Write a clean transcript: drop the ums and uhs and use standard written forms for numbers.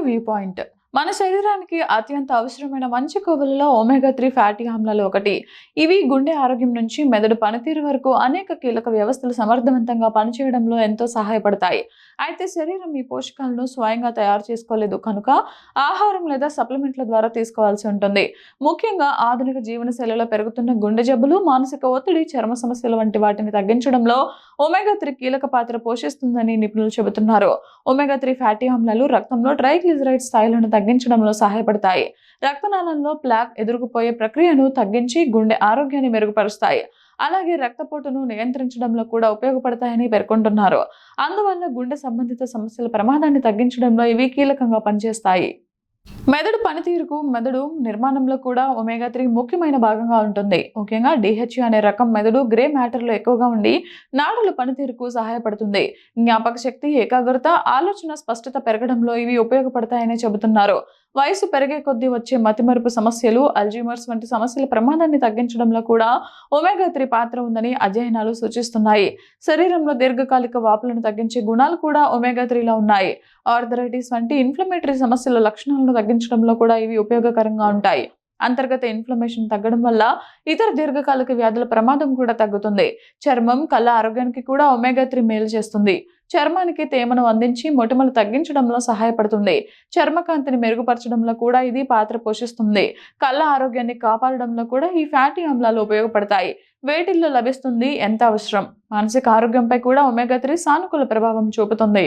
View point. మన శరీరానికి అత్యంత అవసరమైన మంచి కొవ్వులలో ఒమేగా 3 ఫ్యాటీ ఆమ్లాలు ఒకటి. ఇవి గుండె ఆరోగ్యం నుంచి మెదడు పనితీరు వరకు అనేక కీలక వ్యవస్థలు సమర్థవంతంగా పనిచేయడంలో ఎంతో సహాయపడతాయి. అయితే శరీరం ఈ పోషకాలను స్వయంగా తయారు చేసుకోలేదు కనుక ఆహారం లేదా సప్లిమెంట్ల ద్వారా తీసుకోవాల్సి ఉంటుంది. ముఖ్యంగా ఆధునిక జీవనశైలిలో పెరుగుతున్న గుండె జబ్బులు, మానసిక ఒత్తిడి, చర్మ సమస్యలు వంటి వాటిని తగ్గించడంలో ఒమేగా 3 కీలక పాత్ర పోషిస్తుందని నిపుణులు చెబుతున్నారు. ఒమేగా 3 ఫ్యాటీ ఆమ్లాలు రక్తంలో ట్రైగ్లిజరైడ్ స్థాయిలను తగ్గించడంలో సహాయపడతాయి. రక్తనాళంలో ప్లాక్ ఎదురుకుపోయే ప్రక్రియను తగ్గించి గుండె ఆరోగ్యాన్ని మెరుగుపరుస్తాయి. అలాగే రక్తపోటును నియంత్రించడంలో కూడా ఉపయోగపడతాయని పేర్కొంటున్నారు. అందువల్ల గుండె సంబంధిత సమస్యల ప్రమాదాన్ని తగ్గించడంలో ఇవి కీలకంగా పనిచేస్తాయి. మెదడు పనితీరుకు, మెదడు నిర్మాణంలో కూడా ఒమేగా 3 ముఖ్యమైన భాగంగా ఉంటుంది. ముఖ్యంగా DHA అనే రకం మెదడు గ్రే మ్యాటర్లో ఎక్కువగా ఉండి నాడుల పనితీరుకు సహాయపడుతుంది. జ్ఞాపక శక్తి, ఏకాగ్రత, ఆలోచన స్పష్టత పెరగడంలో ఇవి ఉపయోగపడతాయని చెబుతున్నారు. వయసు పెరిగే కొద్దీ వచ్చే మతిమరుపు సమస్యలు, అల్జీమర్స్ వంటి సమస్యల ప్రమాదాన్ని తగ్గించడంలో కూడా ఒమేగా 3 పాత్ర ఉందని అధ్యయనాలు సూచిస్తున్నాయి. శరీరంలో దీర్ఘకాలిక వాపులను తగ్గించే గుణాలు కూడా ఒమేగా 3లో ఉన్నాయి. ఆర్థరైటిస్ వంటి ఇన్ఫ్లమేటరీ సమస్యల లక్షణాలను తగ్గించడంలో కూడా ఇవి ఉపయోగకరంగా ఉంటాయి. అంతర్గత ఇన్ఫ్లమేషన్ తగ్గడం వల్ల ఇతర దీర్ఘకాలిక వ్యాధుల ప్రమాదం కూడా తగ్గుతుంది. చర్మం, కళ్ళ ఆరోగ్యానికి కూడా ఒమేగా 3 మేలు చేస్తుంది. చర్మానికి తేమను అందించి మొటిమలు తగ్గించడంలో సహాయపడుతుంది. చర్మకాంతిని మెరుగుపరచడంలో కూడా ఇది పాత్ర పోషిస్తుంది. కళ్ళ ఆరోగ్యాన్ని కాపాడడంలో కూడా ఈ ఫ్యాటీ ఆమ్లాలు ఉపయోగపడతాయి. వేటిల్లో లభిస్తుంది, ఎంత అవసరం? మానసిక ఆరోగ్యంపై కూడా ఒమేగా 3 సానుకూల ప్రభావం చూపుతుంది.